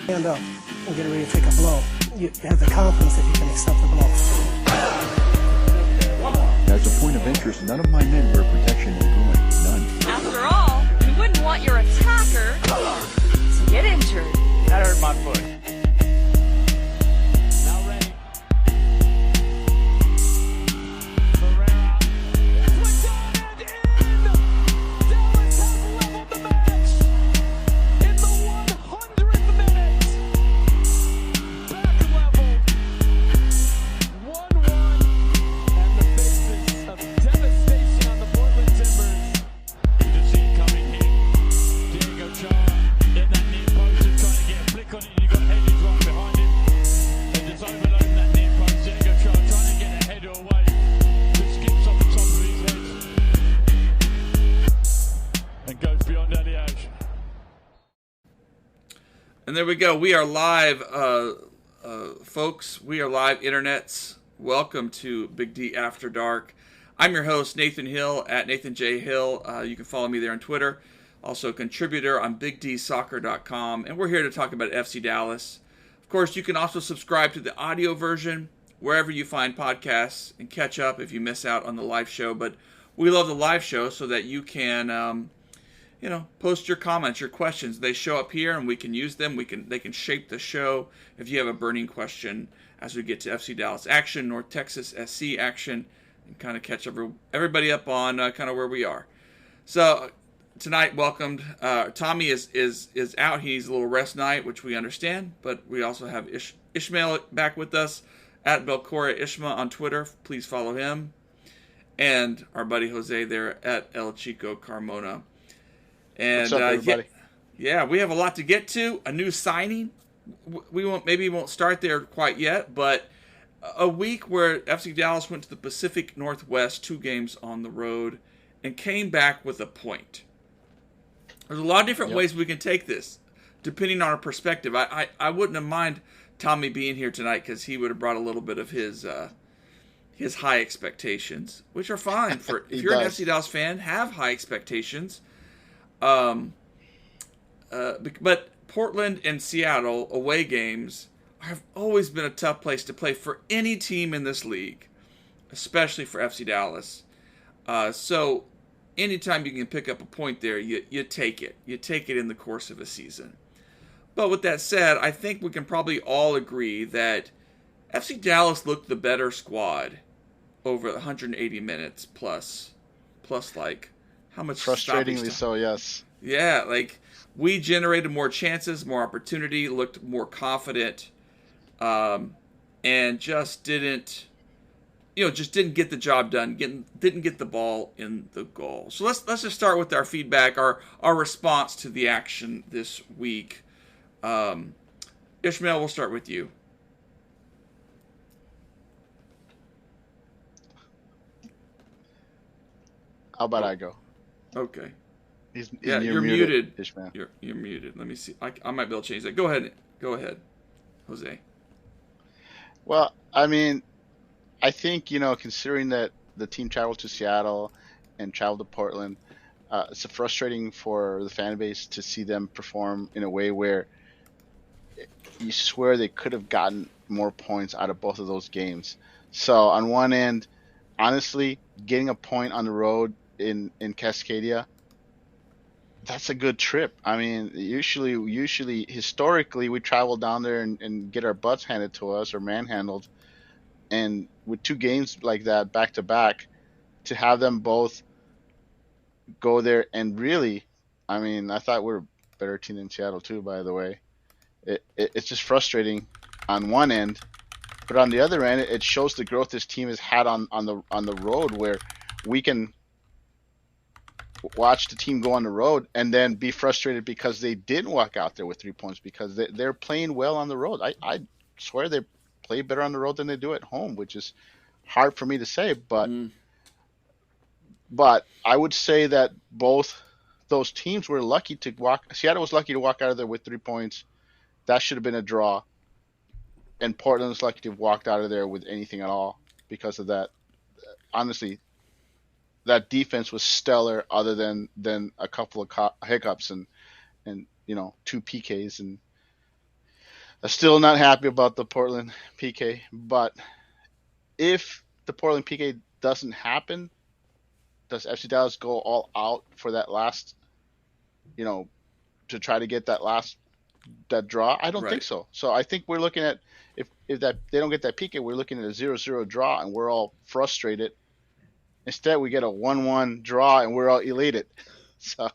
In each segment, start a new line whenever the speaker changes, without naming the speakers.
Stand up and get ready to take a blow. You have the confidence that you can accept the blow.
As a point of interest, none of my men wear protection in groin. None.
After all, you wouldn't want your attacker to get injured.
That hurt my foot. Now ready. Ferreira. Put down and in! Dallas has leveled the match in the 100th minute. Back leveled. 1-1. And the faces of devastation on the Portland Timbers. You just see it coming here. Diego Chara in that near post is trying to get a flick on it. You got Hayden right behind him. And just overloading that near post. Diego Chara trying to get a header away. Just skips off the top of his head. And goes beyond Eliage.
And there we go. We are live, folks. We are live, internets. Welcome to Big D After Dark. I'm your host, Nathan Hill, at Nathan J. Hill. You can follow me there on Twitter. Also a contributor on BigDSoccer.com. And we're here to talk about FC Dallas. Of course, you can also subscribe to the audio version wherever you find podcasts and catch up if you miss out on the live show. But we love the live show so that you can post your comments, your questions. They show up here, and we can use them. They can shape the show if you have a burning question as we get to FC Dallas action, North Texas SC action, and kind of catch everybody up on kind of where we are. So tonight, welcomed. Tommy is out. He needs a little rest night, which we understand. But we also have Ismael back with us at Belcora Ishma on Twitter. Please follow him, and our buddy Jose there at El Chico Carmona. And
what's up, everybody?
Yeah, we have a lot to get to. A new signing. We won't start there quite yet, but a week where FC Dallas went to the Pacific Northwest, 2 games on the road, and came back with a point. There's a lot of different ways we can take this, depending on our perspective. I wouldn't have mind Tommy being here tonight because he would have brought a little bit of his high expectations, which are fine for if you're an FC Dallas fan. Have high expectations. But Portland and Seattle away games have always been a tough place to play for any team in this league, especially for FC Dallas. So anytime you can pick up a point there, you take it. You take it in the course of a season. But with that said, I think we can probably all agree that FC Dallas looked the better squad over 180 minutes plus like how much?
Frustratingly so, yes.
Yeah, like we generated more chances, more opportunity, looked more confident, and just didn't get the job done. Didn't get the ball in the goal. So let's just start with our feedback, our response to the action this week. Ishmael, we'll start with you.
How about I go?
Okay.
You're
muted.
Ishmael.
You're muted. Let me see. I might be able to change that. Go ahead, Jose.
Well, I mean, I think, considering that the team traveled to Seattle and traveled to Portland, it's frustrating for the fan base to see them perform in a way where you swear they could have gotten more points out of both of those games. So on one end, honestly, getting a point on the road in Cascadia, that's a good trip. I mean, usually, historically, we travel down there and get our butts handed to us or manhandled. And with 2 games like that back to back, to have them both go there and really, I mean, I thought we were a better team than Seattle too, by the way. It's just frustrating on one end, but on the other end, it shows the growth this team has had on the road, where we can watch the team go on the road and then be frustrated because they didn't walk out there with 3 points, because they're playing well on the road. I swear they play better on the road than they do at home, which is hard for me to say, but I would say that both those teams were lucky to walk. Seattle was lucky to walk out of there with 3 points. That should have been a draw. And Portland was lucky to have walked out of there with anything at all because of that. Honestly, that defense was stellar, other than a couple of hiccups and 2 PKs, and I'm still not happy about the Portland PK, but if the Portland PK doesn't happen, does FC Dallas go all out for that last, you know, to try to get that draw? I don't think
Right.
so. So I think we're looking at, if that they don't get that PK, we're looking at a 0-0 draw, and we're all frustrated. Instead, we get a 1-1 draw, and we're all elated. So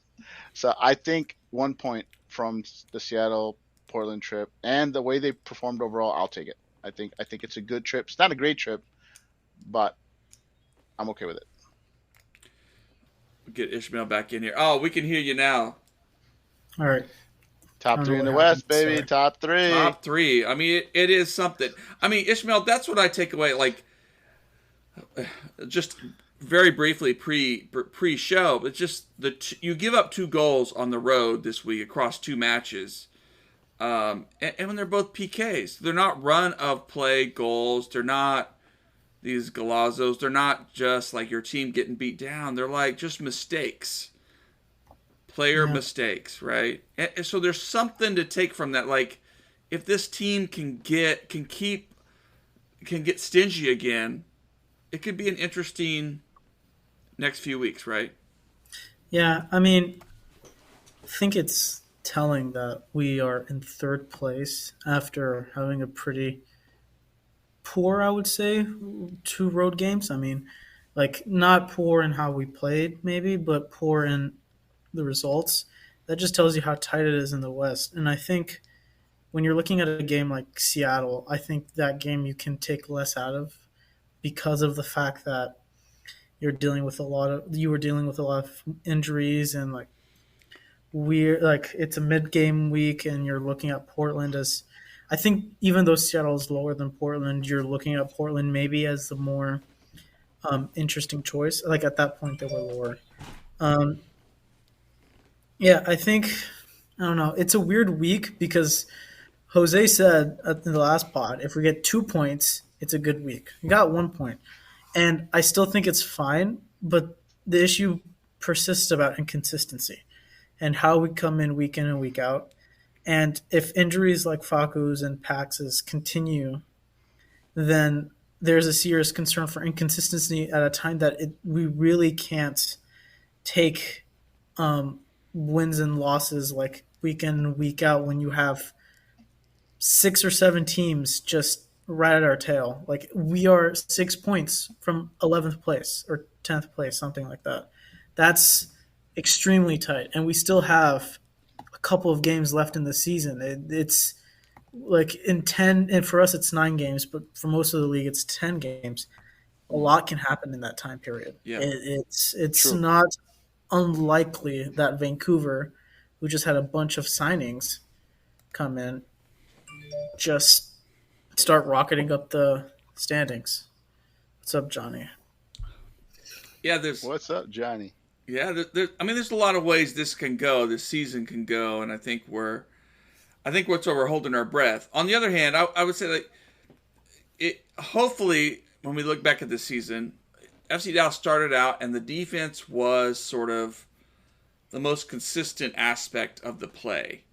so I think 1 point from the Seattle Portland trip and the way they performed overall, I'll take it. I think it's a good trip. It's not a great trip, but I'm okay with it.
Get Ishmael back in here. Oh, we can hear you now.
All right. I
Top
don't
three
know
in the
what
West,
happened.
baby.
Sorry.
Top three.
Top three. I mean, it is something. I mean, Ishmael, that's what I take away. Like, just very briefly pre show, but just you give up 2 goals on the road this week across 2 matches, and when they're both PKs, they're not run of play goals. They're not these golazzos. They're not just like your team getting beat down. They're like just mistakes, player
Yeah.
mistakes, right? And so there's something to take from that. Like, if this team can get stingy again, it could be an interesting next few weeks, right?
Yeah. I mean, I think it's telling that we are in third place after having a pretty poor, I would say, 2 road games. I mean, like not poor in how we played, maybe, but poor in the results. That just tells you how tight it is in the West. And I think when you're looking at a game like Seattle, I think that game you can take less out of because of the fact that you were dealing with a lot of injuries and like weird, like it's a mid-game week and you're looking at Portland as, I think even though Seattle is lower than Portland, you're looking at Portland maybe as the more interesting choice. Like at that point they were lower. um, yeah, I think, I don't know, it's a weird week because Jose said in the last pod, if we get 2 points, it's a good week. We got 1 point. And I still think it's fine, but the issue persists about inconsistency and how we come in and week out. And if injuries like Faku's and Pax's continue, then there's a serious concern for inconsistency at a time that we really can't take wins and losses like week in and week out when you have 6 or 7 teams just right at our tail. Like we are 6 points from 11th place or 10th place, something like that. That's extremely tight, and we still have a couple of games left in the season. It's like in 10, and for us it's 9 games, but for most of the league it's 10 games. A lot can happen in that time period.
Yeah.
It's
True.
not unlikely that Vancouver, who just had a bunch of signings come in, just start rocketing up the standings. What's up, Johnny?
Yeah, there's
What's up, Johnny?
I mean, there's a lot of ways this can go. This season can go, and I think that's why we're holding our breath. On the other hand, I would say like it. Hopefully, when we look back at this season, FC Dallas started out, and the defense was sort of the most consistent aspect of the play.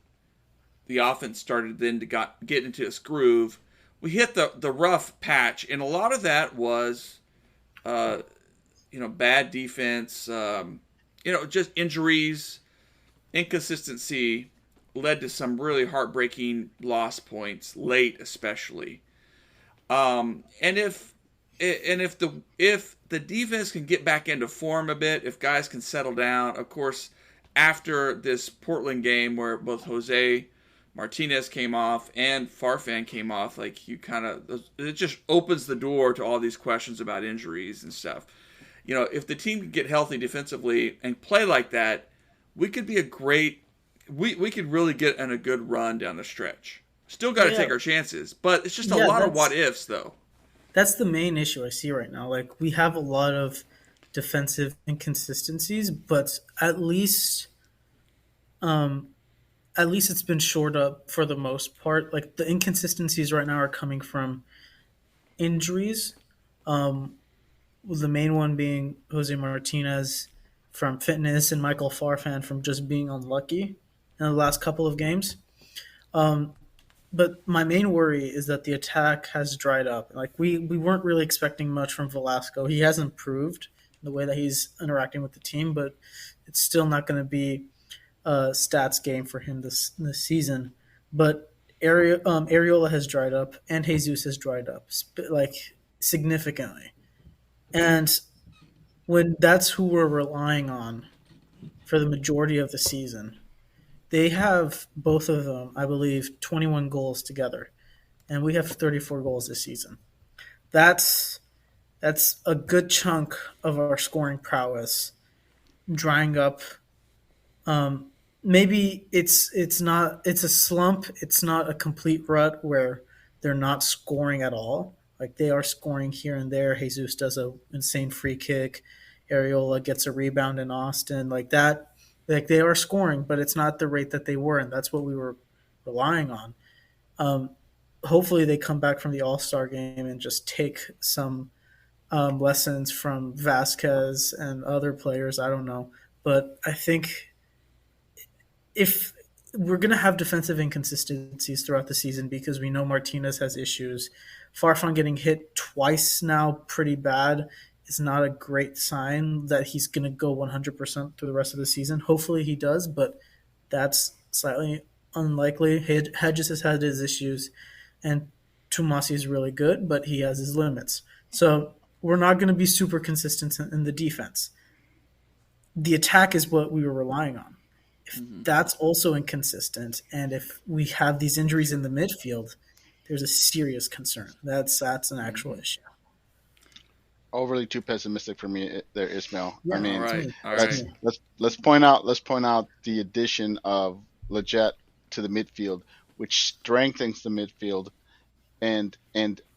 The offense started then to get into its groove. We hit the rough patch, and a lot of that was, bad defense. Just injuries, inconsistency led to some really heartbreaking loss points late, especially. And if the defense can get back into form a bit, if guys can settle down, of course, after this Portland game where both Jose Martinez came off and Farfan came off, like it just opens the door to all these questions about injuries and stuff. If the team can get healthy defensively and play like that, we could be we could really get in a good run down the stretch. Still got to take our chances, but it's just a lot of what ifs, though.
That's the main issue I see right now. Like we have a lot of defensive inconsistencies, but at least it's been shored up for the most part. Like the inconsistencies right now are coming from injuries. The main one being Jose Martinez from fitness and Michael Farfan from just being unlucky in the last couple of games. but my main worry is that the attack has dried up. Like we weren't really expecting much from Velasco. He has improved in the way that he's interacting with the team, but it's still not going to be a stats game for him this season. But Areola has dried up, and Jesus has dried up, like significantly. And when that's who we're relying on for the majority of the season, they have both of them, I believe, 21 goals together, and we have 34 goals this season. That's that's a good chunk of our scoring prowess drying up. Um, Maybe it's a slump. It's not a complete rut where they're not scoring at all. Like they are scoring here and there. Jesus does a insane free kick. Areola gets a rebound in Austin like that. Like they are scoring, but it's not the rate that they were, and that's what we were relying on. Um, Hopefully, they come back from the All Star game and just take some lessons from Vasquez and other players. I don't know, but I think if we're going to have defensive inconsistencies throughout the season because we know Martinez has issues. Farfan getting hit twice now, pretty bad, is not a great sign that he's going to go 100% through the rest of the season. Hopefully he does, but that's slightly unlikely. Hedges has had his issues, and Tumasi is really good, but he has his limits. So we're not going to be super consistent in the defense. The attack is what we were relying on. If that's also inconsistent, and if we have these injuries in the midfield, there's a serious concern. That's an actual issue.
Overly too pessimistic for me there, Ismail. I
Yeah,
All
mean,
it's
right,
me.
all
It's
right.
let's
me.
let's point out the addition of Leggett to the midfield, which strengthens the midfield and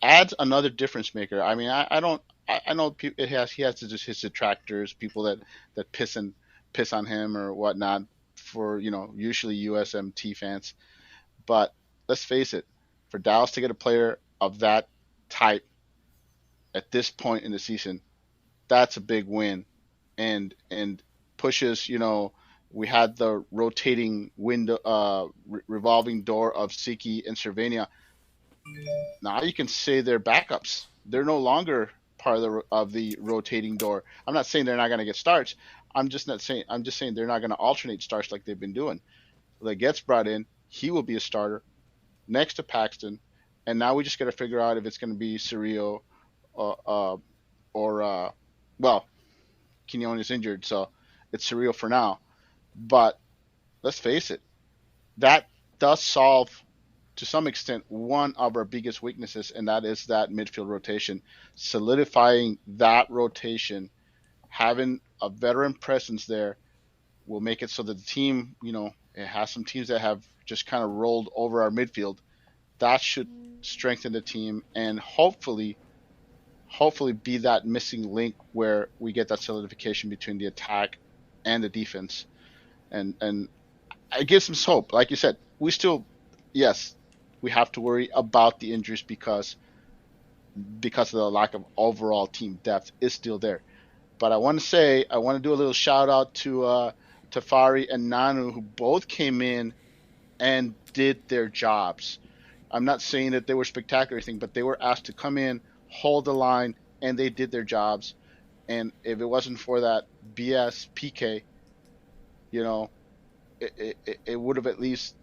adds another difference maker. I mean, I don't I know it has he has just his detractors, people that piss on him or whatnot for usually USMT fans. But let's face it, for Dallas to get a player of that type at this point in the season, that's a big win, and pushes. We had the rotating window, revolving door of Siki and Cervania. Now you can say they're backups. They're no longer part of the rotating door. I'm not saying they're not going to get starts. I'm just not saying. I'm just saying they're not going to alternate starts like they've been doing. That gets brought in. He will be a starter next to Paxton, and now we just got to figure out if it's going to be Cirillo, uh, uh, or well, Quinones is injured, so it's Cirillo for now. But let's face it, that does solve to some extent one of our biggest weaknesses, and that is that midfield rotation. Solidifying that rotation, having a veteran presence there, will make it so that the team, it has some teams that have just kind of rolled over our midfield. That should strengthen the team and hopefully be that missing link where we get that solidification between the attack and the defense. And it gives us hope. Like you said, we still, yes, we have to worry about the injuries because of the lack of overall team depth is still there. But I want to do a little shout out to Tafari and Nanu, who both came in and did their jobs. I'm not saying that they were spectacular or anything, but they were asked to come in, hold the line, and they did their jobs. And if it wasn't for that BS PK, you know, it would have at least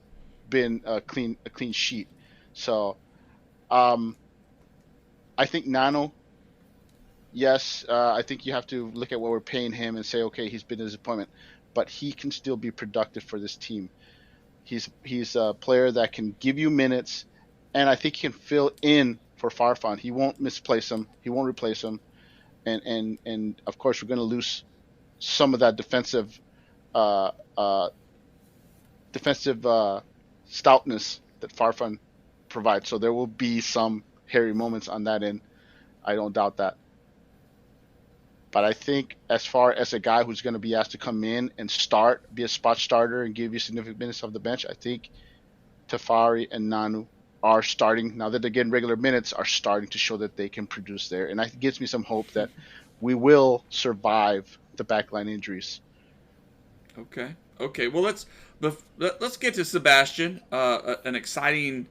been a clean sheet. So um, I think Nano, yes, I think you have to look at what we're paying him and say, okay, he's been a disappointment, but he can still be productive for this team. He's a player that can give you minutes, and I think he can fill in for Farfan. He won't misplace him. He won't replace him, and of course we're going to lose some of that uh, uh, defensive stoutness that Farfan provides. So there will be some hairy moments on that end. I don't doubt that. But I think as far as a guy who's going to be asked to come in and start, be a spot starter and give you significant minutes off the bench, I think Tafari and Nanu are starting, now that they're getting regular minutes, are starting to show that they can produce there. And that gives me some hope that we will survive the backline injuries.
Okay. Okay. Well, let's get to Sebastian. An exciting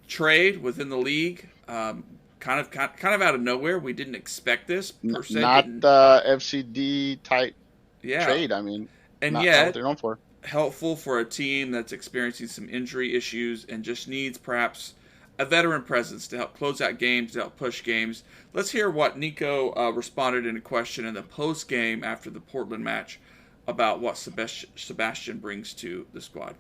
trade within the league. Kind of out of nowhere. We didn't expect this per se.
Not
Didn't
the FCD type
Yeah,
trade. I mean,
and
not what
yet
they're known for.
helpful for a team that's experiencing some injury issues and just needs perhaps a veteran presence to help close out games, to help push games. Let's hear what Nico responded in a question in the post game after the Portland match about what Sebastian brings to the squad.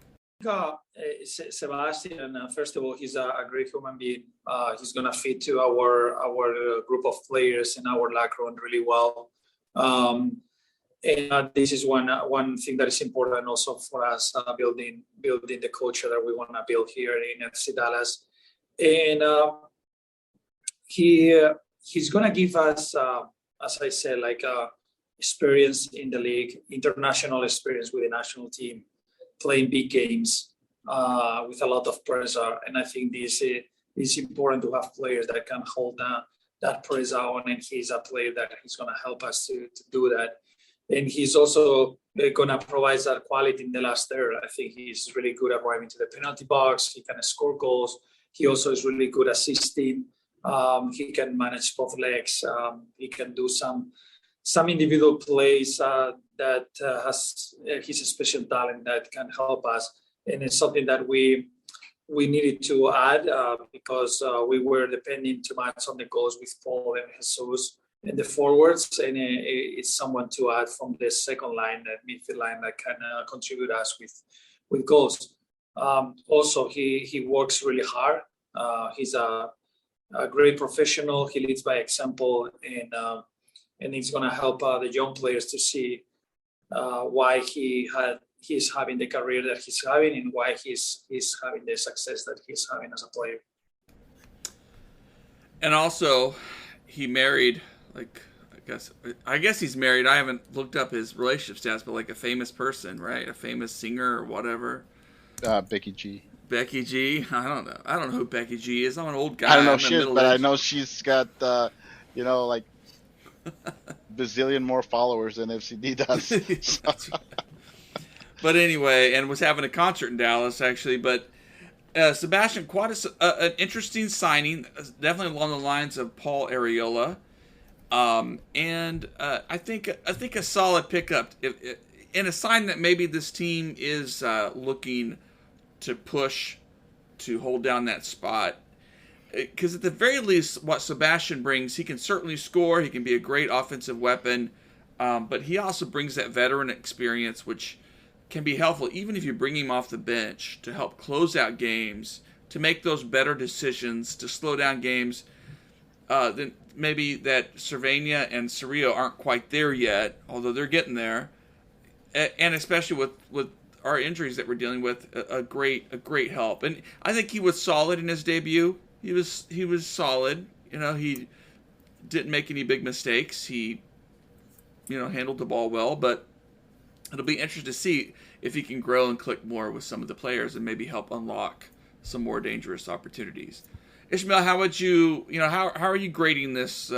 Sebastian, first of all, he's a great human being. He's gonna fit to our group of players in our locker room really well. And this is one thing that is important also for us, building the culture that we want to build here in FC Dallas. And he's gonna give us, as I said, like experience in the league, international experience with the national team, playing big games with a lot of pressure. And I think this is important to have players that can hold that pressure on. And he's a player that he's going to help us to do that. And he's also going to provide that quality in the last third. I think he's really good at driving to the penalty box. He can score goals. He also is really good assisting. He can manage both legs. He can do some individual plays that has his special talent that can help us, and it's something that we needed to add because we were depending too much on the goals with Paul and Jesus in the forwards, and it's someone to add from the second line, that midfield line, that can contribute us with goals. Also, he works really hard. He's a great professional. He leads by example, and it's going to help the young players to see why he's having the career that he's having, and why he's having the success that he's having as a player.
And also, he married, like, I guess he's married. I haven't looked up his relationship stats, but like a famous person, right? A famous singer or whatever.
Becky G.
Becky G. I don't know who Becky G is. I'm an old guy.
I don't know
I'm
shit, but I know she's got like bazillion more followers than FCD does.
But anyway, and was having a concert in Dallas actually. But Sebastian, quite an interesting signing, definitely along the lines of Paul Arriola, and I think a solid pickup in a sign that maybe this team is looking to push to hold down that spot. Because at the very least, what Sebastian brings, he can certainly score. He can be a great offensive weapon. But he also brings that veteran experience, which can be helpful, even if you bring him off the bench, to help close out games, to make those better decisions, to slow down games. Then maybe that Cervania and Cerrillo aren't quite there yet, although they're getting there. And especially with our injuries that we're dealing with, a great help. And I think he was solid in his debut. He was solid. He didn't make any big mistakes. He, handled the ball well. But it'll be interesting to see if he can grow and click more with some of the players and maybe help unlock some more dangerous opportunities. Ismael, how would you, how are you grading this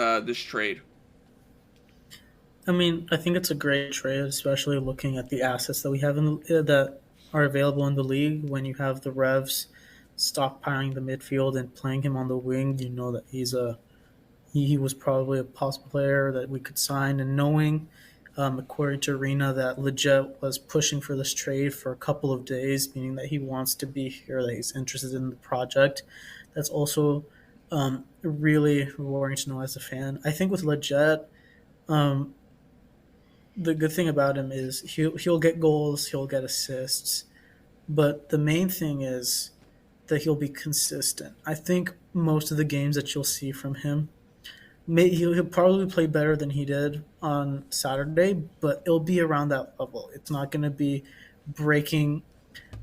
trade?
I mean, I think it's a great trade, especially looking at the assets that we have that are available in the league. When you have the Revs stockpiling the midfield and playing him on the wing, you know that he was probably a possible player that we could sign. And knowing, according to Arena, that Leggett was pushing for this trade for a couple of days, meaning that he wants to be here, that he's interested in the project. That's also really rewarding to know as a fan. I think with Leggett, the good thing about him is he'll get goals, he'll get assists, but the main thing is that he'll be consistent. I think most of the games that you'll see from him, he'll probably play better than he did on Saturday, but it'll be around that level. It's not going to be breaking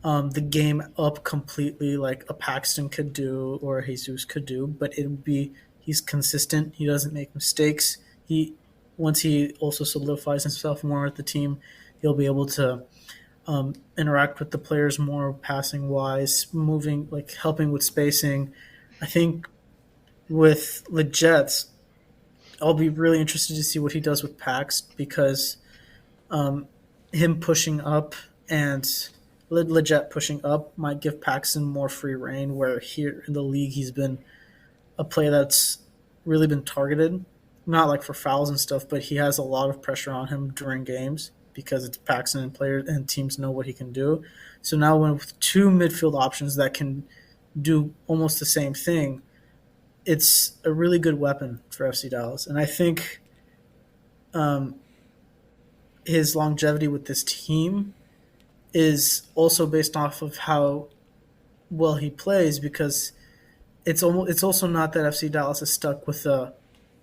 the game up completely like a Paxton could do or a Jesus could do, but he's consistent. He doesn't make mistakes. Once he also solidifies himself more with the team, he'll be able to interact with the players more passing wise, moving, like helping with spacing. I think with Leggett, I'll be really interested to see what he does with Pax, because him pushing up and Leggett pushing up might give Paxson more free reign, where here in the league he's been a player that's really been targeted, not like for fouls and stuff, but he has a lot of pressure on him during games because it's Paxson and players and teams know what he can do. So now when with two midfield options that can do almost the same thing, it's a really good weapon for FC Dallas. And I think um, his longevity with this team is also based off of how well he plays because it's also not that FC Dallas is stuck with a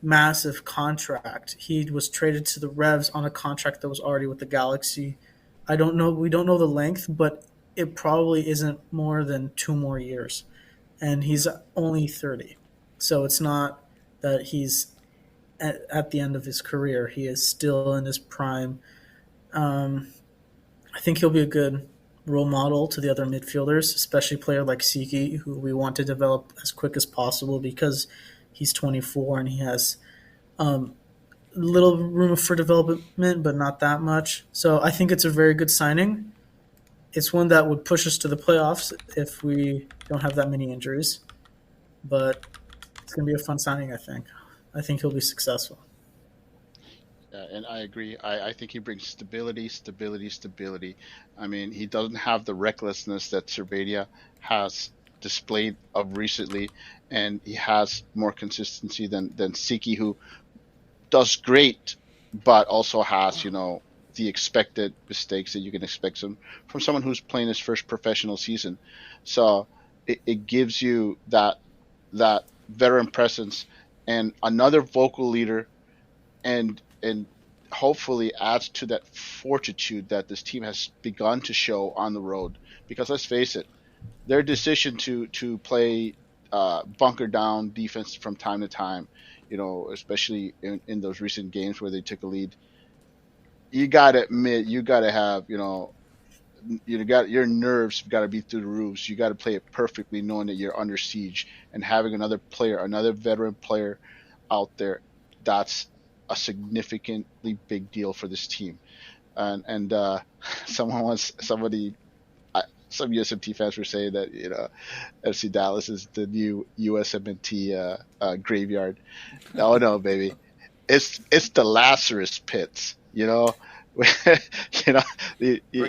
massive contract. He was traded to the Revs on a contract that was already with the Galaxy. I don't know. We don't know the length, but it probably isn't more than 2 more years, and he's only 30. So it's not that he's at the end of his career. He is still in his prime. Um, I think he'll be a good role model to the other midfielders, especially a player like Siki, who we want to develop as quick as possible because he's 24 and he has little room for development, but not that much. So I think it's a very good signing. It's one that would push us to the playoffs if we don't have that many injuries. But it's going to be a fun signing, I think. I think he'll be successful.
Yeah, and I agree. I think he brings stability, stability, stability. I mean, he doesn't have the recklessness that Cervania has displayed of recently, and he has more consistency than Siki, who does great, but also has, the expected mistakes that you can expect from someone who's playing his first professional season. So it gives you that veteran presence and another vocal leader, and hopefully adds to that fortitude that this team has begun to show on the road. Because let's face it, their decision to play bunker down defense from time to time, especially in those recent games where they took a lead, you gotta admit you gotta have you got your nerves got to be through the roofs. You got to play it perfectly, knowing that you're under siege, and having another veteran player out there, that's a significantly big deal for this team. And somebody some USMT fans were saying that FC Dallas is the new USMNT graveyard. No, baby, it's the Lazarus pits.
Bringing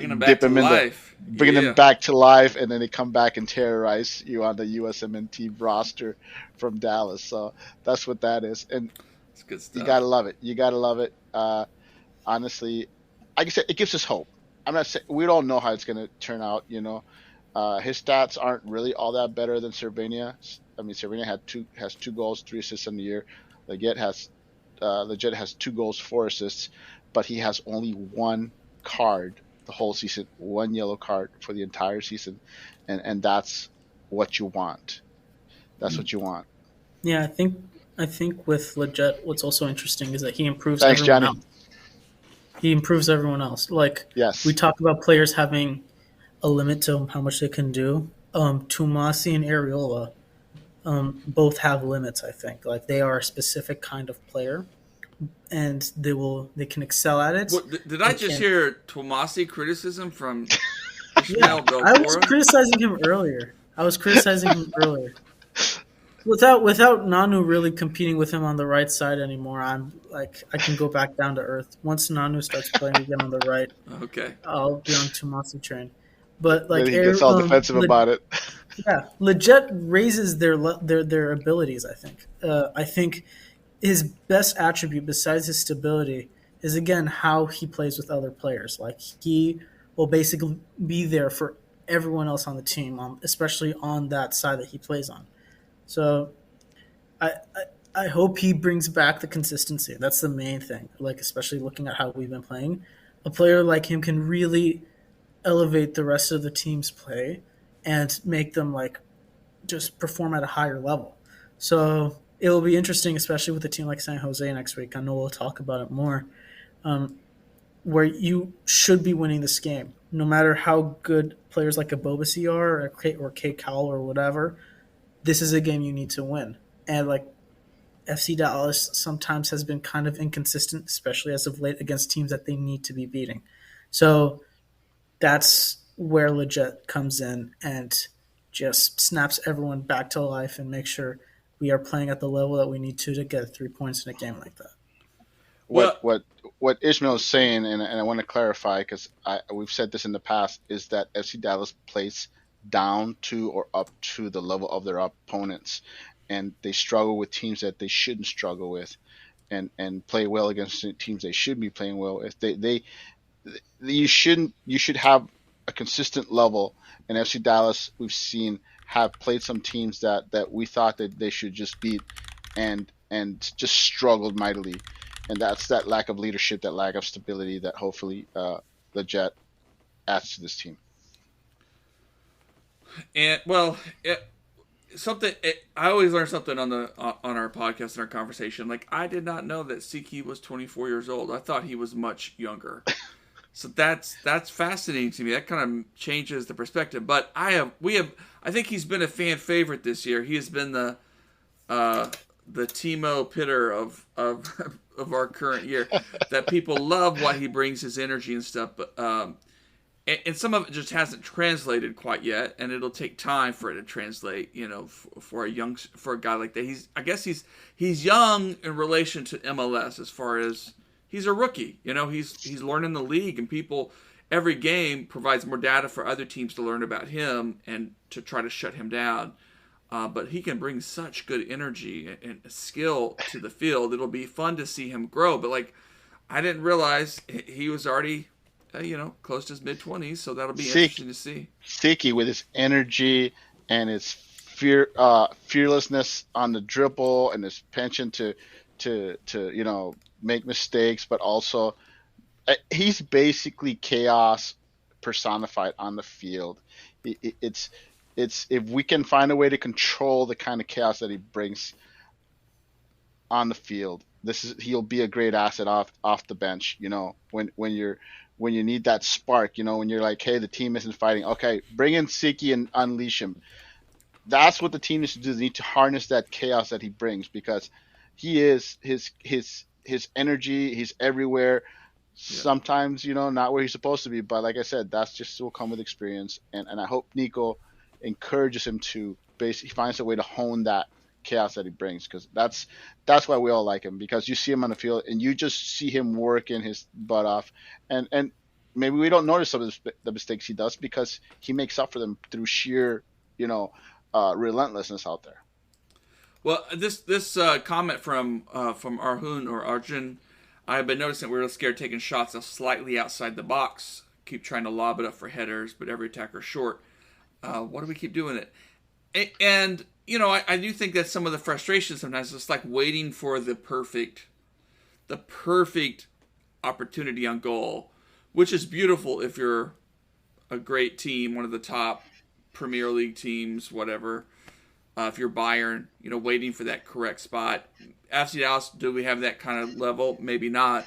them
dip
back to
them in
life.
bringing them back to life, and then they come back and terrorize you on the USMNT roster from Dallas. So that's what that is, and
It's good stuff.
you gotta love it. You gotta love it. Honestly, like I said, it gives us hope. I'm not saying we don't know how it's gonna turn out. His stats aren't really all that better than Cervania. I mean, Cervania has 2 goals, 3 assists in the year. Leggett has 2 goals, 4 assists, but he has only 1 card the whole season, 1 yellow card for the entire season, and that's what you want. That's what you want.
Yeah, I think with Leggett, what's also interesting is that he improves
Thanks,
everyone
Johnny.
else. He improves everyone else. Like
Yes.
we talk about players having a limit to how much they can do. Tomasi and Areola both have limits. I think like they are a specific kind of player, and they can excel at it.
What, did I
They
just
can-
hear Tomasi criticism from
Yeah,
Ismael Del
I was
Toro?
criticizing him earlier. Without Nanu really competing with him on the right side anymore, I'm like I can go back down to earth. Once Nanu starts playing again on the right,
Okay.
I'll be on Tomasi train. But like
Then he gets all defensive about it.
yeah, Leggett raises their abilities. I think his best attribute besides his stability is again how he plays with other players. Like he will basically be there for everyone else on the team, especially on that side that he plays on. So I hope he brings back the consistency. That's the main thing. Like especially looking at how we've been playing, a player like him can really elevate the rest of the team's play and make them like just perform at a higher level. So it will be interesting, especially with a team like San Jose next week. I know we'll talk about it more. Where you should be winning this game, no matter how good players like Abobasi are or Kate Cowell or whatever. This is a game you need to win. And like FC Dallas sometimes has been kind of inconsistent, especially as of late against teams that they need to be beating. So that's where Legit comes in and just snaps everyone back to life and makes sure we are playing at the level that we need to get 3 points in a game like that.
what
Well,
what what Ishmael is saying, and I want to clarify because we've said this in the past, is that FC Dallas plays down to or up to the level of their opponents, and they struggle with teams that they shouldn't struggle with, and play well against teams they should be playing well. If they you should have a consistent level. And FC Dallas, we've seen, have played some teams that we thought that they should just beat, and just struggled mightily. And that's that lack of leadership, that lack of stability that hopefully the Jet adds to this team.
and well, I always learn something on the on our podcast and our conversation. Like, I did not know that Siki was 24 years old. I thought he was much younger. So that's fascinating to me. That kind of changes the perspective. But I think he's been a fan favorite this year. He has been the Timo Pitter of of our current year. That people love what he brings, his energy and stuff. But and some of it just hasn't translated quite yet, and it'll take time for it to translate. You know, for a guy like that. I guess he's young in relation to MLS as far as. He's a rookie. You know, he's learning the league, and people every game provides more data for other teams to learn about him and to try to shut him down. But he can bring such good energy and skill to the field. It'll be fun to see him grow. But like, I didn't realize he was already, close to his mid-20s. So that'll be interesting to see.
Siki with his energy and his fearlessness on the dribble and his penchant to make mistakes, but also he's basically chaos personified on the field. It's if we can find a way to control the kind of chaos that he brings on the field, he'll be a great asset off the bench. When you need that spark, when you're like, hey, the team isn't fighting, okay, bring in Siki and unleash him. That's what the team needs to do. They need to harness that chaos that he brings, because he is his energy. He's everywhere. Yeah. Sometimes, not where he's supposed to be. But like I said, that's just will come with experience. And I hope Nico encourages him to basically finds a way to hone that chaos that he brings, because that's why we all like him, because you see him on the field and you just see him working his butt off. And maybe we don't notice some of the mistakes he does because he makes up for them through sheer, relentlessness out there.
Well, this comment from Arjun or Arjun, I've been noticing we're scared taking shots slightly outside the box. Keep trying to lob it up for headers, but every attacker's short. Why do we keep doing it? And I do think that some of the frustration sometimes is like waiting for the perfect opportunity on goal, which is beautiful if you're a great team, one of the top Premier League teams, whatever. If you're Bayern, waiting for that correct spot. FC Dallas, do we have that kind of level? Maybe not.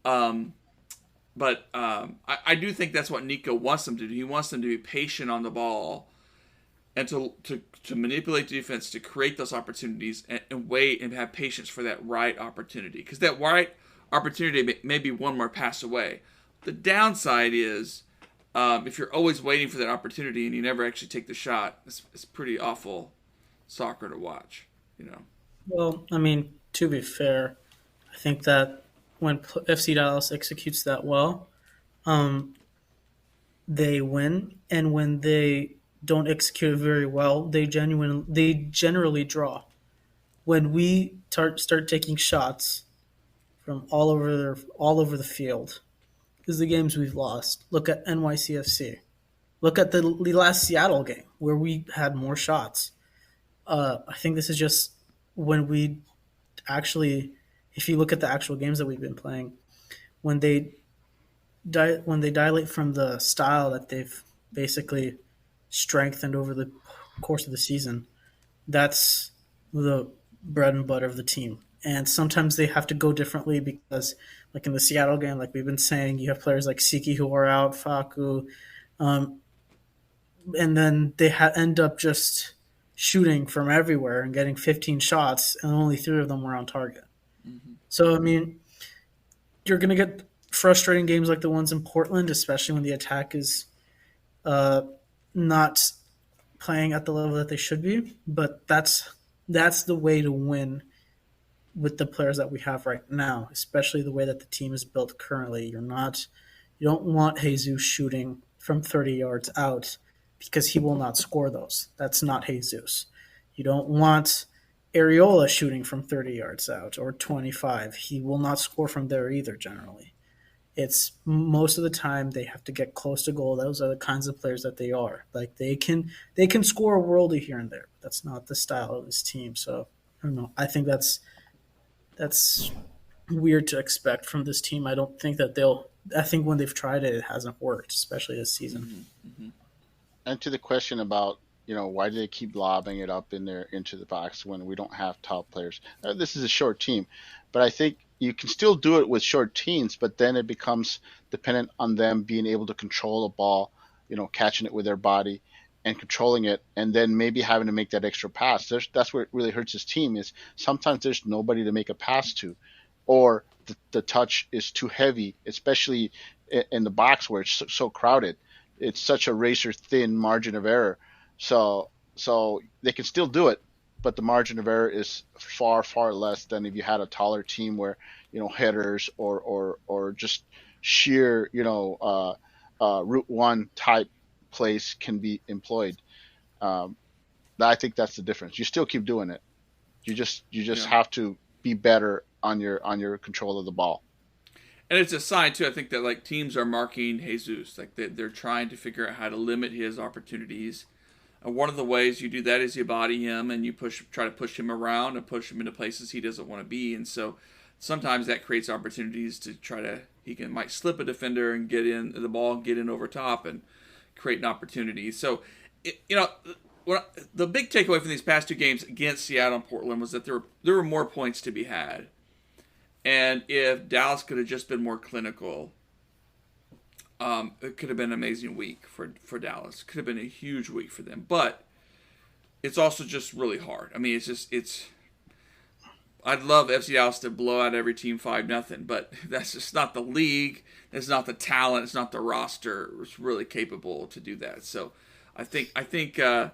But I do think that's what Nico wants them to do. He wants them to be patient on the ball and to manipulate the defense, to create those opportunities and wait and have patience for that right opportunity. Because that right opportunity may be one more pass away. The downside is if you're always waiting for that opportunity and you never actually take the shot, it's pretty awful soccer to watch,
Well, I mean, to be fair, I think that when FC Dallas executes that well, they win, and when they don't execute it very well, they generally draw. When we start taking shots from all over the field, is the games we've lost. Look at NYCFC. Look at the last Seattle game where we had more shots. I think this is just when we actually, if you look at the actual games that we've been playing, when they dilate from the style that they've basically strengthened over the course of the season, that's the bread and butter of the team. And sometimes they have to go differently because, like in the Seattle game, like we've been saying, you have players like Siki who are out, Faku, and then they end up just shooting from everywhere and getting 15 shots, and only 3 of them were on target. Mm-hmm. So, I mean, you're going to get frustrating games like the ones in Portland, especially when the attack is uh, not playing at the level that they should be. But that's the way to win with the players that we have right now, especially the way that the team is built currently. You don't want Jesus shooting from 30 yards out because he will not score those. That's not Jesus. You don't want Areola shooting from 30 yards out or 25. He will not score from there either generally. It's most of the time they have to get close to goal. Those are the kinds of players that they are. Like they can score a worldie here and there. That's not the style of this team. So I don't know. I think that's weird to expect from this team. I don't think that they'll. I think when they've tried it, it hasn't worked, especially this season.
And to the question about, why do they keep lobbing it up in there into the box when we don't have top players? This is a short team, but I think you can still do it with short teams, but then it becomes dependent on them being able to control a ball, catching it with their body and controlling it, and then maybe having to make that extra pass. That's where it really hurts his team, is sometimes there's nobody to make a pass to, or the touch is too heavy, especially in the box where it's so crowded. It's such a razor thin margin of error. So they can still do it, but the margin of error is far, far less than if you had a taller team where, headers or just sheer, route one type plays can be employed. Um, I think that's the difference. You still keep doing it. You just
Yeah.
have to be better on your control of the ball.
And it's a sign too. I think that like teams are marking Jesus, like they're trying to figure out how to limit his opportunities. And one of the ways you do that is you body him and you try to push him around and push him into places he doesn't want to be. And so sometimes that creates opportunities to might slip a defender and get in the ball, get in over top and create an opportunity. So, the big takeaway from these past two games against Seattle and Portland was that there were more points to be had. And if Dallas could have just been more clinical, it could have been an amazing week for Dallas. Could have been a huge week for them. But it's also just really hard. I mean, I'd love FC Dallas to blow out every team 5-0, but that's just not the league. It's not the talent. It's not the roster. It's really capable to do that. So I think you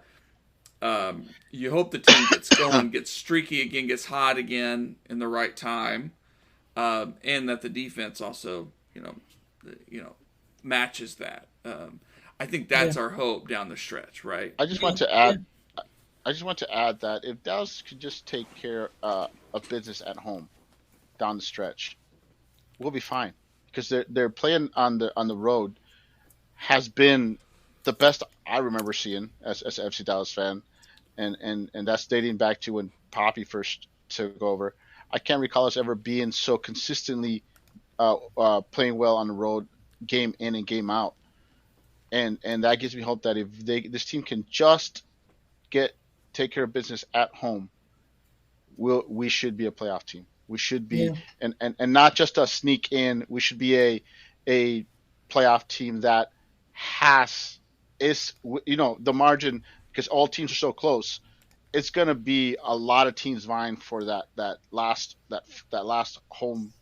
hope the team gets going, gets streaky again, gets hot again in the right time. And that the defense also, matches that. I think that's our hope down the stretch, right?
I just want to add. I just want to add that if Dallas could just take care of business at home down the stretch, we'll be fine, because they're playing on the road has been the best I remember seeing as an FC Dallas fan, and that's dating back to when Poppy first took over. I can't recall us ever being so consistently playing well on the road, game in and game out, and that gives me hope that if this team can just take care of business at home, we should be a playoff team. We should be,
Yeah.
and not just a sneak in. We should be a playoff team that is the margin, because all teams are so close. It's going to be a lot of teams vying for that last home,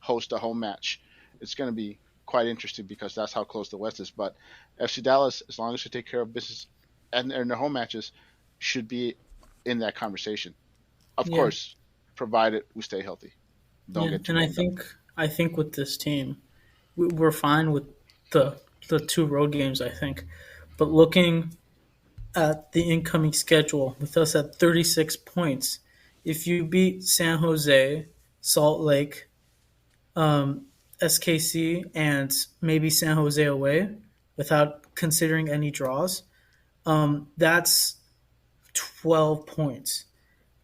host a home match. It's going to be quite interesting because that's how close the West is. But FC Dallas, as long as they take care of business and in their home matches, should be in that conversation. Of
Yeah.
course, provided we stay healthy. Don't
Yeah,
get too
and
banged up.
I think with this team, we're fine with the two road games. I think, but looking at the incoming schedule with us at 36 points, if you beat San Jose, Salt Lake, SKC, and maybe San Jose away, without considering any draws, that's 12 points.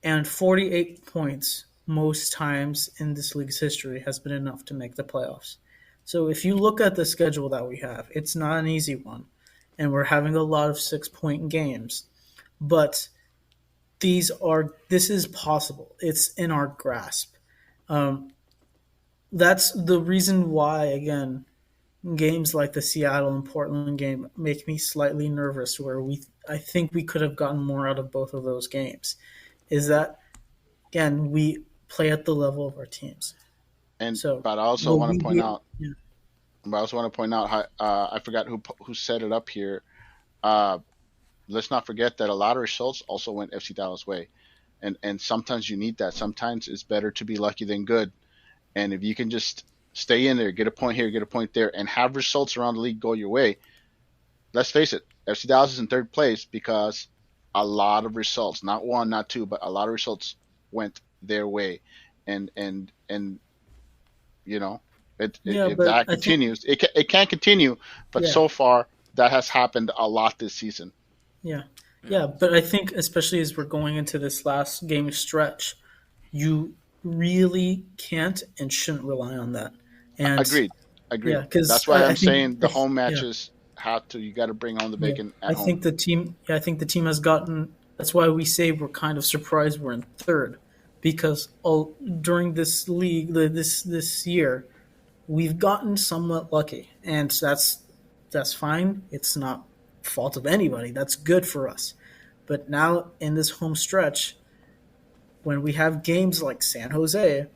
And 48 points most times in this league's history has been enough to make the playoffs. So if you look at the schedule that we have, it's not an easy one. And we're having a lot of 6-point games. But this is possible. It's in our grasp. That's the reason why, again, games like the Seattle and Portland game make me slightly nervous, where I think we could have gotten more out of both of those games. Is that, again, we play at the level of our teams.
And
So
but I also
will
want
we
to point
be?
out
Yeah.
But I also want to point out how I forgot who set it up here. Uh, let's not forget that a lot of results also went FC Dallas' way, and sometimes you need that. Sometimes it's better to be lucky than good, and if you can just stay in there, get a point here, get a point there, and have results around the league go your way. Let's face it, FC Dallas is in third place because a lot of results, not one, not two, but a lot of results went their way, and you know,
Yeah,
if
but
that
I think
continues, it can't continue. But
yeah,
so far, that has happened a lot this season.
yeah,
Yeah.
yeah. But I think especially as we're going into this last game stretch, you really can't and shouldn't rely on that. And
Agreed,
yeah,
agreed.
because
That's why
I
I'm
think
saying the home
yeah.
matches have to. You got to bring home the
Yeah,
bacon at
I
home.
think the team. Yeah, I think the team has gotten. That's why we say we're kind of surprised we're in third, because all during this league, this year, we've gotten somewhat lucky, and that's fine. It's not fault of anybody. That's good for us. But now in this home stretch, when we have games like San Jose,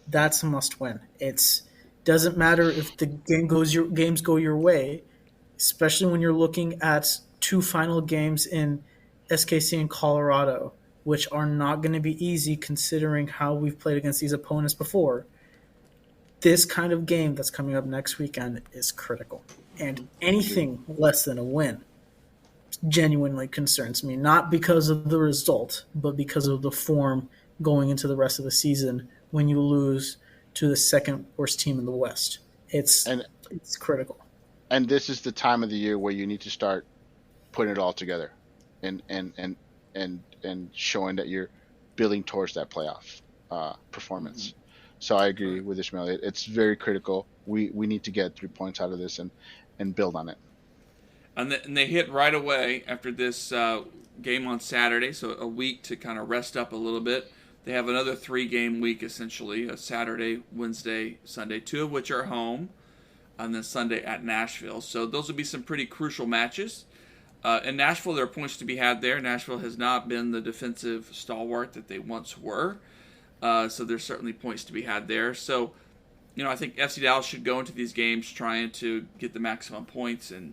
that's a must win. It's doesn't matter if the games go your way, especially when you're looking at two final games in SKC and Colorado, which are not going to be easy considering how we've played against these opponents before. This kind of game that's coming up next weekend is critical. And
Agreed.
anything less than a win genuinely concerns me, not because of the result, but because of the form going into the rest of the season when you lose to the second worst team in the West. It's
And
it's critical.
and this is the time of the year where you need to start putting it all together, and showing that you're building towards that playoff performance. So I agree
Right.
with Ismail. It's very critical. We need to get 3 points out of this and build on it.
And they hit right away after this game on Saturday, so a week to kind of rest up a little bit. They have another 3 game week essentially: a Saturday, Wednesday, Sunday, 2 of which are home, and then Sunday at Nashville. So those will be some pretty crucial matches. In Nashville, there are points to be had there. Nashville has not been the defensive stalwart that they once were, so there's certainly points to be had there. So, I think FC Dallas should go into these games trying to get the maximum points and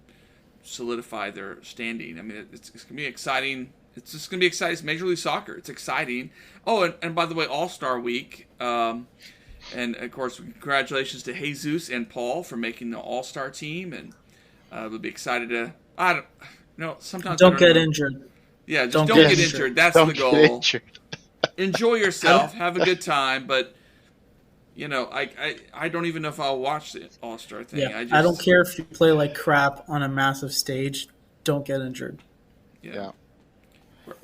solidify their standing. I mean, it's going to be exciting. It's just going to be exciting. It's Major League Soccer. It's exciting. Oh, and by the way, All-Star Week. And, of course, congratulations to Jesus and Paul for making the All-Star team. And we'll be excited to... I don't... sometimes I
Don't
don't
get
know.
injured.
Yeah, just
Don't
don't
get
get
Yes.
injured.
injured. That's
Don't
the
get
goal.
injured.
Enjoy
I don't,
yourself. Have a good time. But, I don't even know if I'll watch the All-Star thing.
yeah,
I
I don't
just...
care if you play like crap on a massive stage. Don't get injured.
Yeah.
Yeah.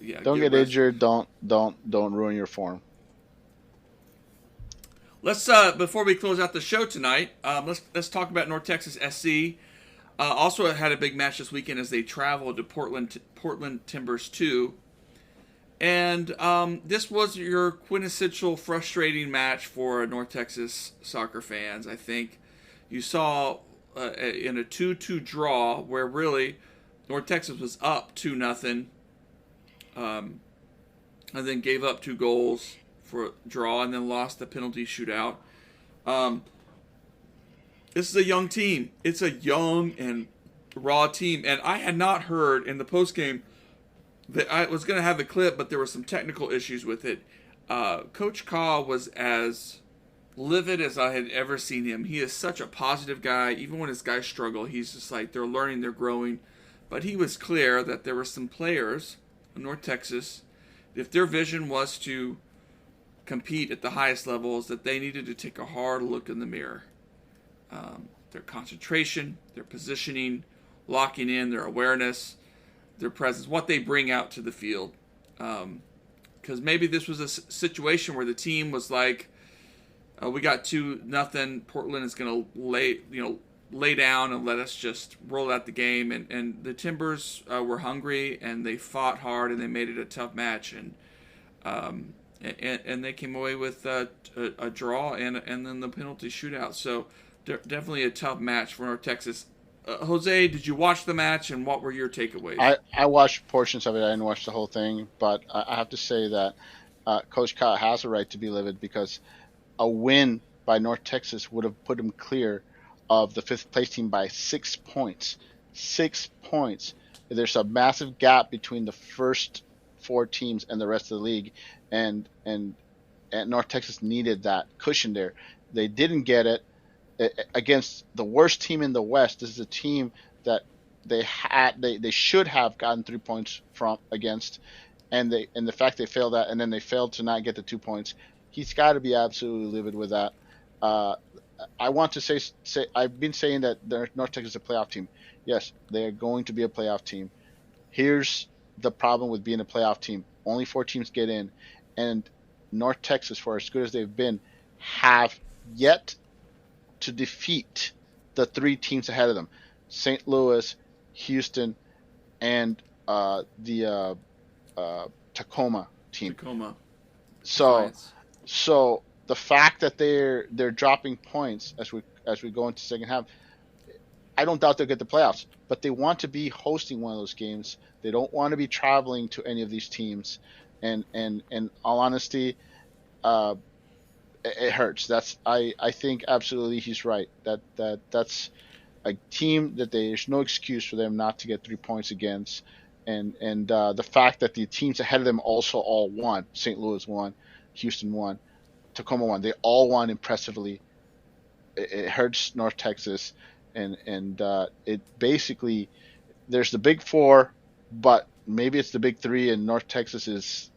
Yeah,
Don't
get
get
rested.
injured. Don't ruin your form.
Let's before we close out the show tonight, let's talk about North Texas SC. Also had a big match this weekend as they traveled to Portland Timbers 2. And this was your quintessential frustrating match for North Texas soccer fans. I think you saw in a 2-2 draw where really North Texas was up 2-0, and then gave up 2 goals for a draw, and then lost the penalty shootout. Um, this is a young team. It's a young and raw team, and I had not heard in the postgame that I was going to have the clip, but there were some technical issues with it. Coach Kaw was as livid as I had ever seen him. He is such a positive guy. Even when his guys struggle, he's just like, they're learning, they're growing. But he was clear that there were some players in North Texas, if their vision was to compete at the highest levels, that they needed to take a hard look in the mirror. Their concentration, their positioning, locking in, their awareness, their presence, what they bring out to the field. Because maybe this was a situation where the team was like, we got 2-0. Portland is going to lay down and let us just roll out the game. And the Timbers were hungry, and they fought hard, and they made it a tough match. And they came away with a draw and then the penalty shootout. So definitely a tough match for North Texas. Jose, did you watch the match, and what were your takeaways?
I watched portions of it. I didn't watch the whole thing, but I have to say that Coach Ka has a right to be livid because a win by North Texas would have put him clear of the fifth place team by 6 points. 6 points. There's a massive gap between the first four teams and the rest of the league, and North Texas needed that cushion there. They didn't get it against the worst team in the West. This is a team that they should have gotten 3 points from against, and the fact they failed that, and then they failed to not get the 2 points. He's got to be absolutely livid with that. Uh, I want to say I've been saying that North Texas is a playoff team. Yes, they are going to be a playoff team. Here's the problem with being a playoff team: only four teams get in, and North Texas, for as good as they've been, have yet to defeat the three teams ahead of them: St. Louis, Houston, and the Tacoma team.
Tacoma.
So,
Defiance.
so the fact that they're dropping points as we go into second half, I don't doubt they'll get the playoffs. But they want to be hosting one of those games. They don't want to be traveling to any of these teams. And in all honesty, it hurts. I think absolutely he's right. That's a team that there's no excuse for them not to get 3 points against. And the fact that the teams ahead of them also all won. St. Louis won, Houston won, Tacoma won. They all won impressively. It hurts North Texas, and it basically, there's the big four, but maybe it's the big three, and North Texas is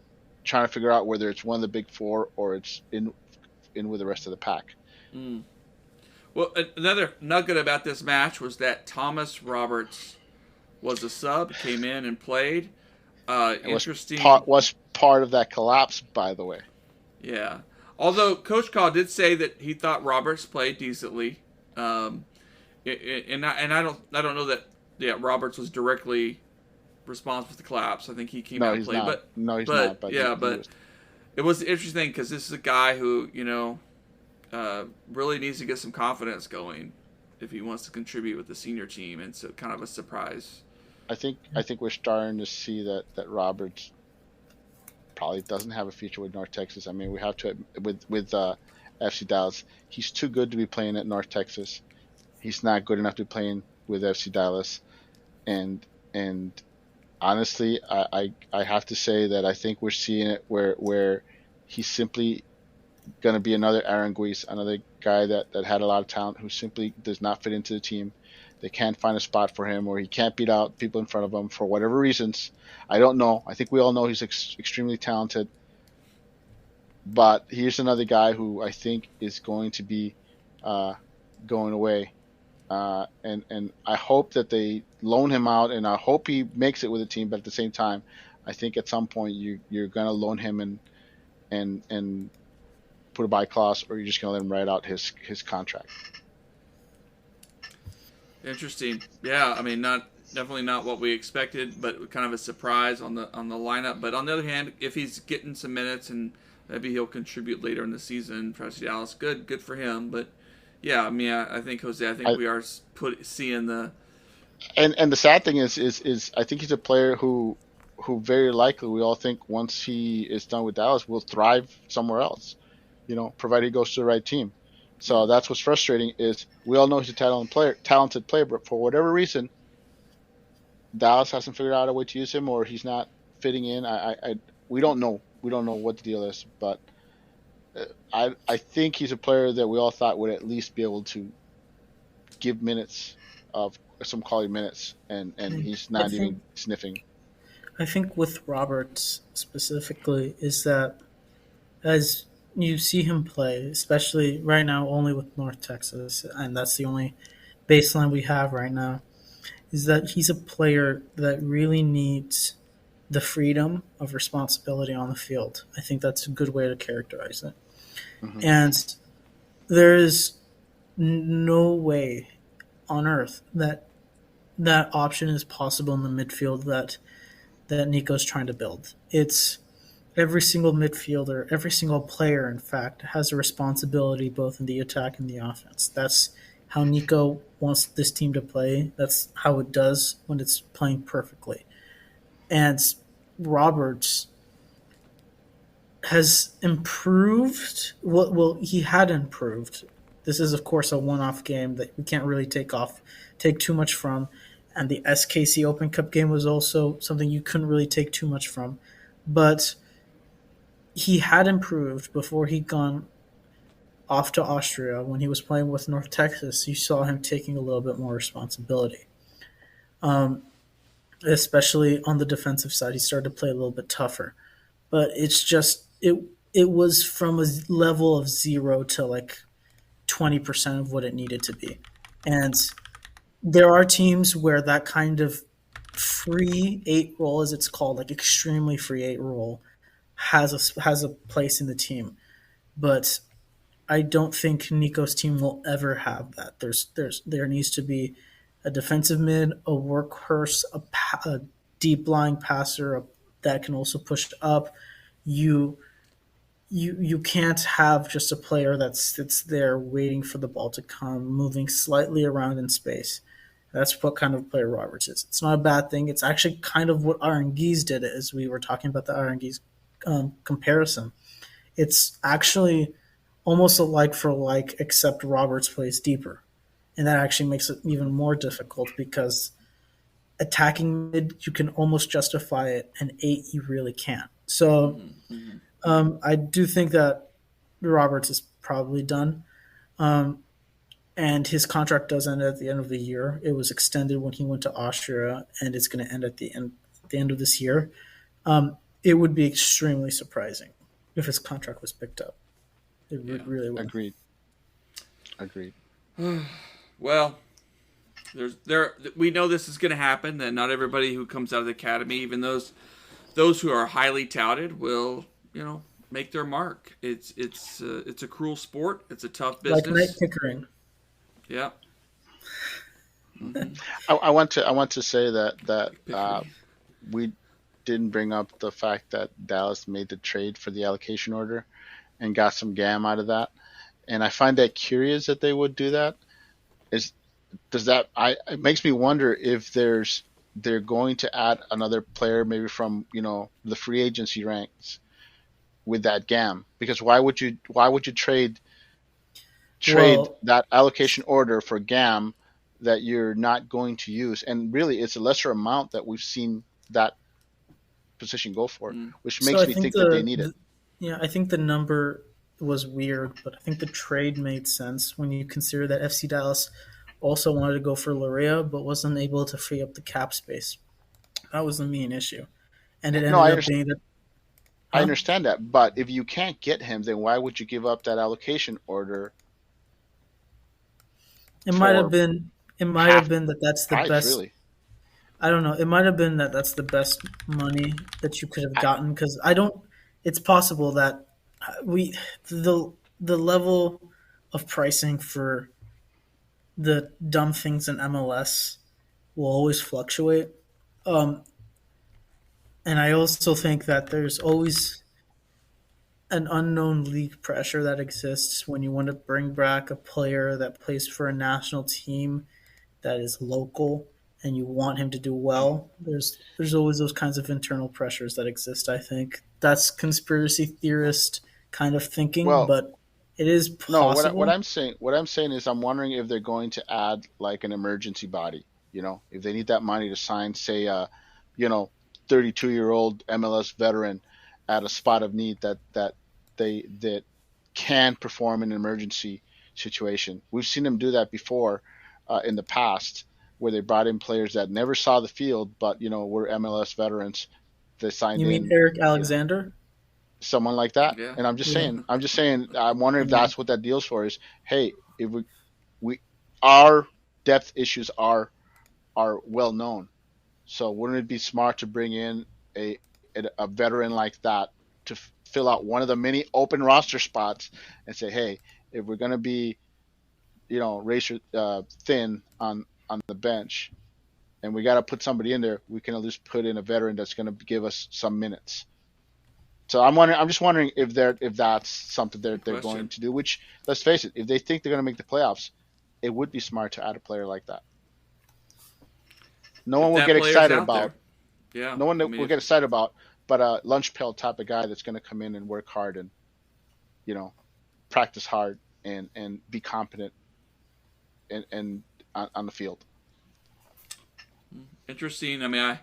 trying to figure out whether it's one of the big four or it's in with the rest of the pack.
Mm. Well, another nugget about this match was that Thomas Roberts was a sub, came in and played. Interesting.
Was part of that collapse, by the way.
Yeah. Although Coach Call did say that he thought Roberts played decently, and I don't know that Roberts was directly responsible for the collapse. I think he came out and played, but
he's not. But
it was interesting because this is a guy who really needs to get some confidence going if he wants to contribute with the senior team, and so kind of a surprise.
I think we're starting to see that Roberts probably doesn't have a future with North Texas. I mean, we have to with FC Dallas. He's too good to be playing at North Texas. He's not good enough to be playing with FC Dallas, and honestly, I have to say that I think we're seeing it where he's simply going to be another Aaron Guiz, another guy that had a lot of talent who simply does not fit into the team. They can't find a spot for him, or he can't beat out people in front of him for whatever reasons. I don't know. I think we all know he's extremely talented. But here's another guy who I think is going to be going away. And I hope that they loan him out, and I hope he makes it with the team. But at the same time, I think at some point you're going to loan him and put a buy clause, or you're just going to let him write out his contract.
Interesting. Yeah, I mean, definitely not what we expected, but kind of a surprise on the lineup. But on the other hand, if he's getting some minutes and maybe he'll contribute later in the season for FC Dallas, good for him. But yeah, I mean, I think Jose, we are seeing the.
And the sad thing is I think he's a player who very likely, we all think, once he is done with Dallas, will thrive somewhere else, provided he goes to the right team. So that's what's frustrating, is we all know he's a talented player, but for whatever reason, Dallas hasn't figured out a way to use him, or he's not fitting in. We don't know. We don't know what the deal is, but I think he's a player that we all thought would at least be able to give minutes of some quality minutes, and he's not even sniffing.
I think with Roberts specifically is that as you see him play, especially right now only with North Texas, and that's the only baseline we have right now, is that he's a player that really needs the freedom of responsibility on the field. I think that's a good way to characterize it. Mm-hmm. And there is no way on earth that option is possible in the midfield that Nico's trying to build. It's every single midfielder, every single player, in fact, has a responsibility both in the attack and the offense. That's how Nico wants this team to play. That's how it does when it's playing perfectly. And Roberts has improved. Well, he had improved This is, of course, a one-off game that we can't really take too much from. And the SKC Open Cup game was also something you couldn't really take too much from. But he had improved before he'd gone off to Austria. When he was playing with North Texas, you saw him taking a little bit more responsibility. Especially on the defensive side, he started to play a little bit tougher. But it's just it was from a level of 0 to like 20% of what it needed to be. And there are teams where that kind of free 8 role, as it's called, like extremely free 8 role, has a place in the team. But I don't think Nico's team will ever have that. There needs to be a defensive mid, a workhorse, a deep lying passer that can also push up. You you can't have just a player that sits there waiting for the ball to come, moving slightly around in space. That's what kind of player Roberts is. It's not a bad thing. It's actually kind of what Aranguiz did, as we were talking about the Aranguiz comparison. It's actually almost a like for like, except Roberts plays deeper. And that actually makes it even more difficult because attacking mid, you can almost justify it, and 8, you really can't. So I do think that Roberts is probably done. And his contract does end at the end of the year. It was extended when he went to Austria, and it's going to end at the end of this year. It would be extremely surprising if his contract was picked up. It really would.
Agreed.
Well, we know this is going to happen. That not everybody who comes out of the academy, even those who are highly touted, will make their mark. It's a cruel sport. It's a tough business.
Like Knight Pickering.
Yeah.
I want to say that we didn't bring up the fact that Dallas made the trade for the allocation order and got some GAM out of that, and I find that curious that they would do that. It makes me wonder if they're going to add another player, maybe from the free agency ranks, with that GAM, because why would you trade that allocation order for GAM that you're not going to use? And really, it's a lesser amount that we've seen that position go for, which makes me think that they need it.
I think the number was weird, but I think the trade made sense when you consider that FC Dallas also wanted to go for Lorea, but wasn't able to free up the cap space. That was the main issue. And it ended up being that...
I understand that, but if you can't get him, then why would you give up that allocation order?
It might have been that that's the best.
Really.
I don't know. It might have been that that's the best money that you could have gotten, because I don't. It's possible that the level of pricing for the dumb things in MLS will always fluctuate. And I also think that there's always an unknown league pressure that exists when you want to bring back a player that plays for a national team that is local and you want him to do well. There's always those kinds of internal pressures that exist, I think. That's conspiracy theorist kind of thinking, but it is possible.
No, what I'm saying is I'm wondering if they're going to add like an emergency body. If they need that money to sign, say, 32-year-old MLS veteran at a spot of need that can perform in an emergency situation. We've seen them do that before in the past, where they brought in players that never saw the field, but were MLS veterans. They signed in.
You mean Eric Alexander?
Someone like that.
Yeah.
And I'm just saying, I'm wondering if that's what that deal's for, is, hey, if our depth issues are well known. So wouldn't it be smart to bring in a veteran like that to fill out one of the many open roster spots and say, hey, if we're going to be, razor thin on the bench and we got to put somebody in there, we can at least put in a veteran that's going to give us some minutes. So I'm just wondering if that's something they're going to do, which, let's face it, if they think they're going to make the playoffs, it would be smart to add a player like that. No one will get excited about.
Yeah.
No one will get excited about, but a lunch pail type of guy that's going to come in and work hard and, practice hard and be competent and on the field.
Interesting. I mean, I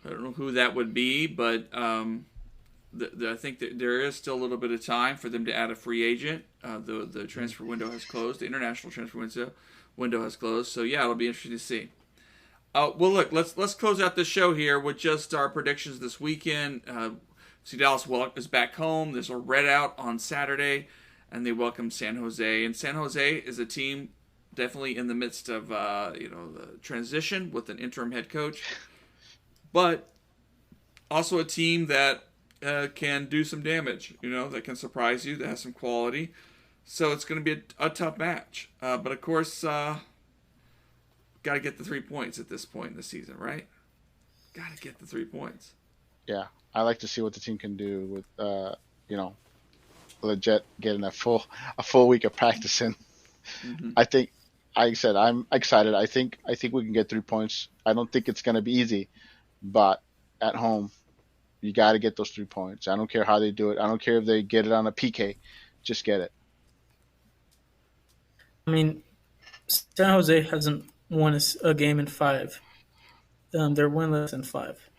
don't know who that would be, but I think that there is still a little bit of time for them to add a free agent. The transfer window has closed. The international transfer window has closed. So yeah, it'll be interesting to see. Well, look, let's close out this show here with just our predictions this weekend. See, Dallas is back home. There's a red out on Saturday, and they welcome San Jose. And San Jose is a team definitely in the midst of the transition with an interim head coach, but also a team that can do some damage. That can surprise you. That has some quality. So it's going to be a tough match. But of course, got to get the 3 points at this point in the season, right? Got to get the 3 points.
Yeah, I like to see what the team can do with legit getting a full week of practicing.
Mm-hmm.
I think, like I said, I'm excited. I think we can get 3 points. I don't think it's going to be easy, but at home, you got to get those 3 points. I don't care how they do it. I don't care if they get it on a PK. Just get it.
I mean, San Jose hasn't won a game in 5. They're winless in 5.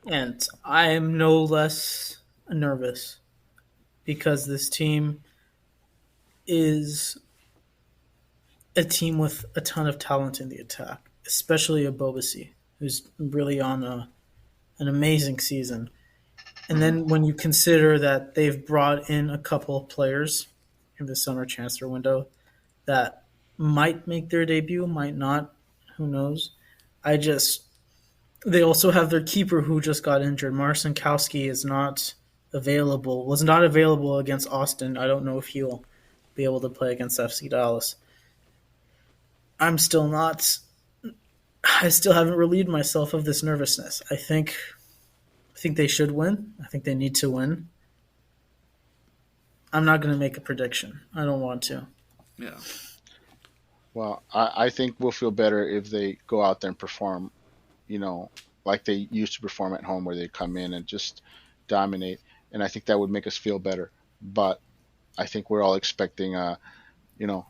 And I am no less nervous because this team is a team with a ton of talent in the attack, especially Abobasi, who's really on an amazing season. And then when you consider that they've brought in a couple of players in the summer transfer window that might make their debut, might not, who knows. They also have their keeper who just got injured. Marcinkowski was not available against Austin. I don't know if he'll be able to play against FC Dallas. I still haven't relieved myself of this nervousness. I think they should win. I think they need to win. I'm not going to make a prediction. I don't want to.
Yeah.
Well, I think we'll feel better if they go out there and perform, like they used to perform at home, where they come in and just dominate. And I think that would make us feel better. But I think we're all expecting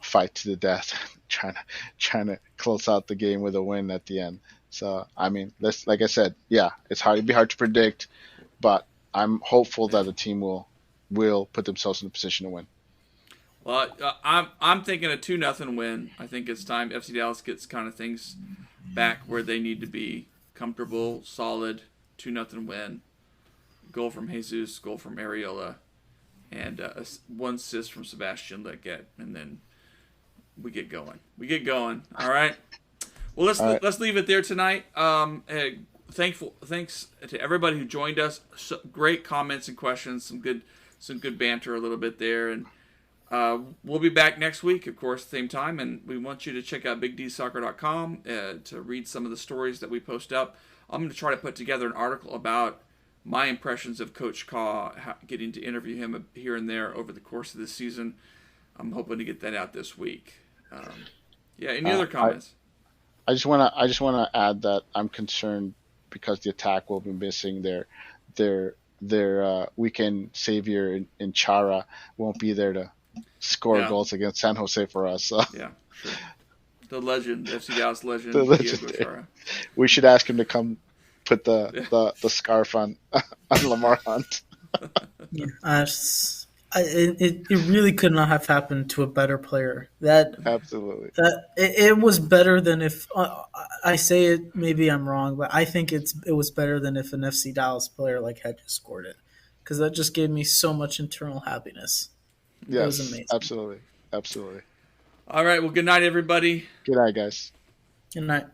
fight to the death, trying to close out the game with a win at the end. So I mean, like I said, yeah, it'd be hard to predict, but I'm hopeful that the team will put themselves in a position to win.
Well, I'm thinking a 2-0 win. I think it's time FC Dallas gets kind of things back where they need to be. Comfortable, solid, 2-0 win. Goal from Jesus, goal from Areola, and one assist from Sebastian Leggett, and then we get going. All right. Well, let's leave it there tonight. Thanks to everybody who joined us. Great comments and questions. Some good banter a little bit there, and we'll be back next week, of course, same time. And we want you to check out BigDSoccer.com to read some of the stories that we post up. I'm going to try to put together an article about my impressions of Coach Kaw, getting to interview him here and there over the course of this season. I'm hoping to get that out this week. Any other comments?
I just want to add that I'm concerned because the attack will be missing their weekend savior in Chara won't be there to score goals against San Jose for us. So.
Yeah, sure. The legend, FC Dallas legend,
Diego Chara. We should ask him to come put the scarf on Lamar Hunt.
It really could not have happened to a better player.
Absolutely.
It was better than if I say it. Maybe I'm wrong, but I think it was better than if an FC Dallas player had just scored it, because that just gave me so much internal happiness.
Yes,
it was amazing.
Absolutely.
All right. Well, good night, everybody.
Good night, guys.
Good night.